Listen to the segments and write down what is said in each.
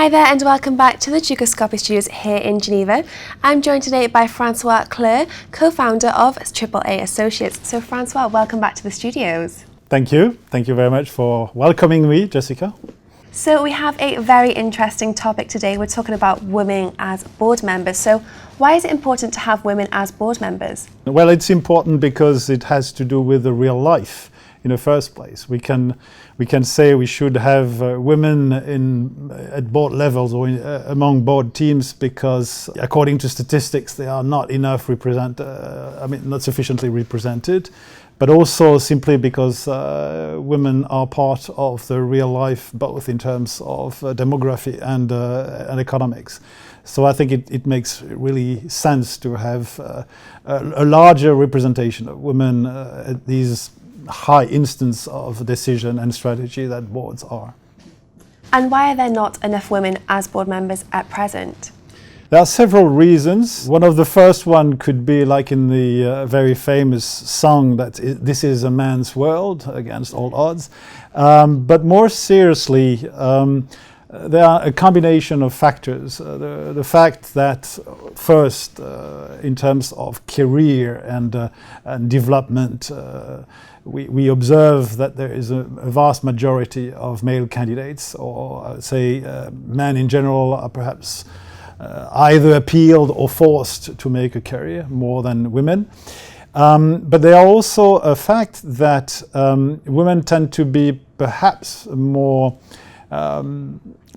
Hi there and welcome back to the Ducoscopy Studios here in Geneva. I'm joined today by Francois Clerc, co-founder of A Associés. So Francois, welcome back to the studios. Thank you. Thank you very much for welcoming me, Jessica. So we have a very interesting topic today. We're talking about women as board members. So why is it important to have women as board members? Well, it's important because it has to do with the real life in the first place. We can say we should have women at board levels or among board teams because, according to statistics, they are not not sufficiently represented. But also simply because women are part of the real life, both in terms of demography and economics. So I think it makes really sense to have a larger representation of women at these high instance of decision and strategy that boards are. And why are there not enough women as board members at present? There are several reasons. One of the first one could be like in the very famous song that this is a man's world against all odds. But more seriously, there are a combination of factors. The fact that first, in terms of career and development, we observe that there is a vast majority of male candidates, or I would say men in general are perhaps either appealed or forced to make a career more than women. But there are also a fact that women tend to be perhaps more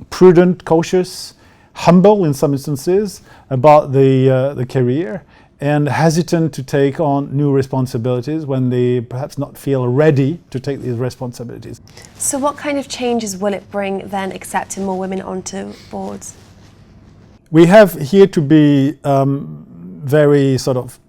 prudent, cautious, humble in some instances about the career, and hesitant to take on new responsibilities when they perhaps not feel ready to take these responsibilities. So what kind of changes will it bring then accepting more women onto boards? We have here to be very sort of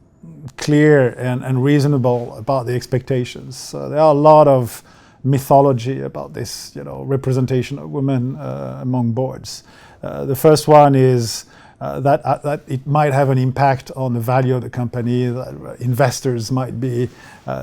clear and reasonable about the expectations. There are a lot of mythology about this, representation of women among boards. The first one is that it might have an impact on the value of the company, that investors might be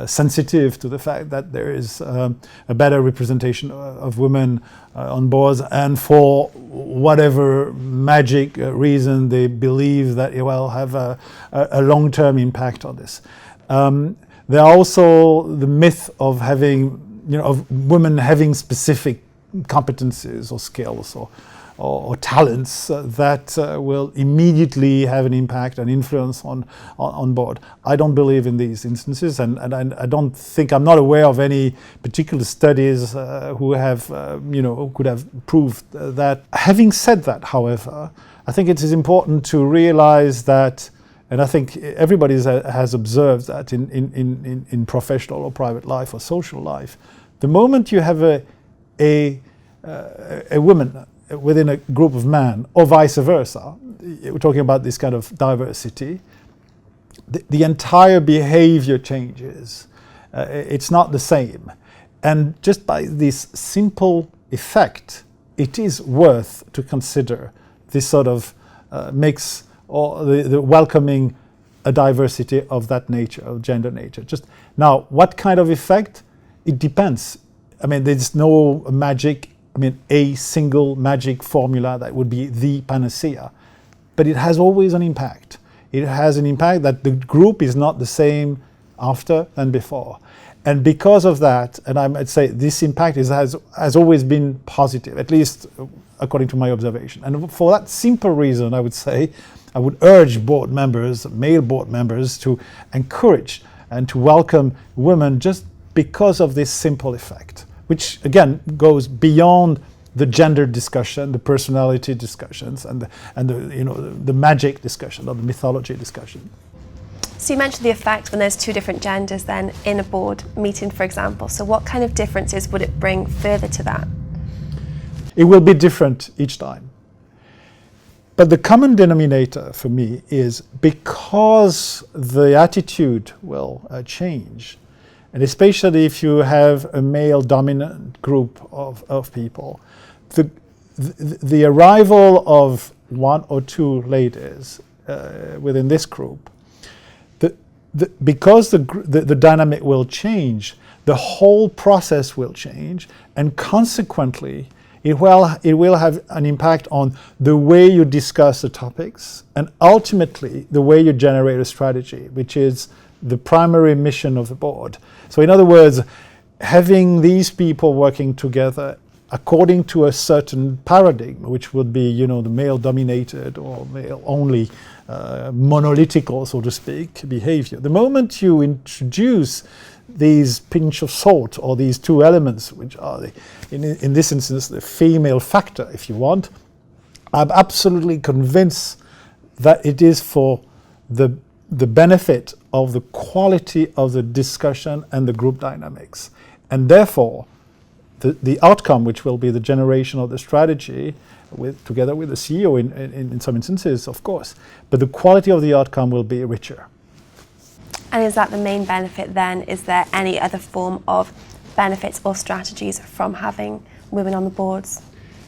sensitive to the fact that there is a better representation of women on boards, and for whatever magic reason they believe that it will have a long-term impact on this. There are also the myth of having, of women having specific competencies or skills or talents that will immediately have an impact and influence on board. I don't believe in these instances, and I don't think, I'm not aware of any particular studies who have, who could have proved that. Having said that, however, I think it is important to realize that, and I think everybody has observed that in professional or private life or social life, the moment you have a woman within a group of men, or vice versa, we're talking about this kind of diversity, the entire behavior changes. It's not the same. And just by this simple effect, it is worth to consider this sort of mix, or the welcoming a diversity of that nature, of gender nature. Just now, what kind of effect? It depends. I mean, there's no magic, a single magic formula that would be the panacea. But it has always an impact. It has an impact that the group is not the same after and before. And because of that, and I might say this impact has always been positive, at least according to my observation. And for that simple reason, I would say, I would urge board members, male board members, to encourage and to welcome women just because of this simple effect, which again goes beyond the gender discussion, the personality discussions, and the magic discussion or the mythology discussion. So you mentioned the effect when there's two different genders then in a board meeting, for example. So what kind of differences would it bring further to that? It will be different each time. But the common denominator for me is because the attitude will change, and especially if you have a male dominant group of people, the arrival of one or two ladies within this group, because the dynamic will change, the whole process will change, and consequently it will have an impact on the way you discuss the topics and ultimately the way you generate a strategy, which is the primary mission of the board. So in other words, having these people working together according to a certain paradigm, which would be, you know, the male-dominated or male-only monolithical, so to speak, behavior. The moment you introduce these pinch of salt or these two elements, which are, in this instance, the female factor, if you want, I'm absolutely convinced that it is for the benefit of the quality of the discussion and the group dynamics. And therefore, the outcome, which will be the generation of the strategy, together with the CEO in some instances, of course, but the quality of the outcome will be richer. And is that the main benefit then? Is there any other form of benefits or strategies from having women on the boards?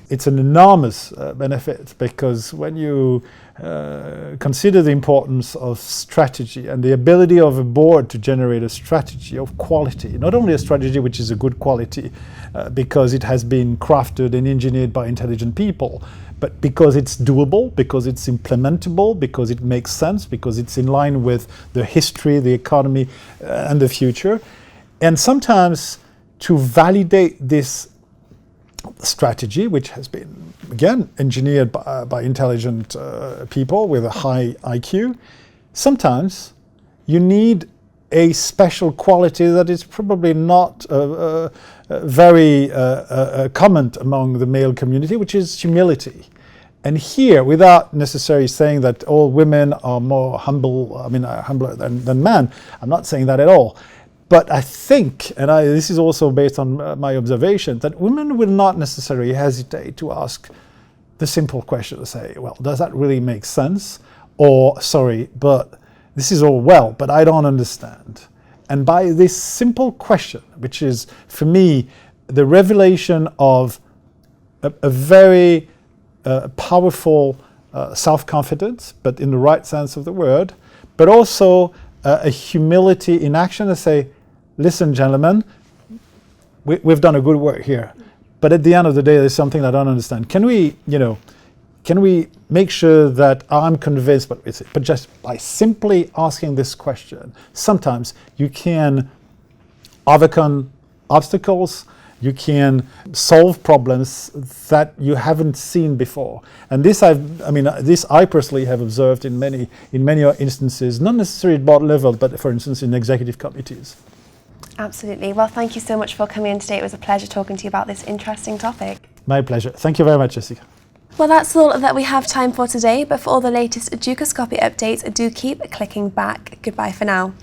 It's an enormous benefit, because when you consider the importance of strategy and the ability of a board to generate a strategy of quality, not only a strategy which is a good quality because it has been crafted and engineered by intelligent people, but because it's doable, because it's implementable, because it makes sense, because it's in line with the history, the economy, and the future. And sometimes to validate this strategy, which has been, again, engineered by intelligent people with a high IQ, sometimes you need a special quality that is probably not very common among the male community, which is humility. And here, without necessarily saying that all women are more humble, humbler than men, I'm not saying that at all. But I think, and this is also based on my observation, that women will not necessarily hesitate to ask the simple question to say, well, does that really make sense? Or, sorry, but this is all well, but I don't understand. And by this simple question, which is, for me, the revelation of a very powerful self-confidence, but in the right sense of the word, but also a humility in action to say, listen, gentlemen, we've done a good work here, but at the end of the day, there's something I don't understand. Can we make sure that I'm convinced? But just by simply asking this question, sometimes you can overcome obstacles. You can solve problems that you haven't seen before, and this I personally have observed in many instances, not necessarily at board level, but for instance in executive committees. Absolutely. Well, thank you so much for coming in today. It was a pleasure talking to you about this interesting topic. My pleasure. Thank you very much, Jessica. Well, that's all that we have time for today, but for all the latest Ducoscopy updates, do keep clicking back. Goodbye for now.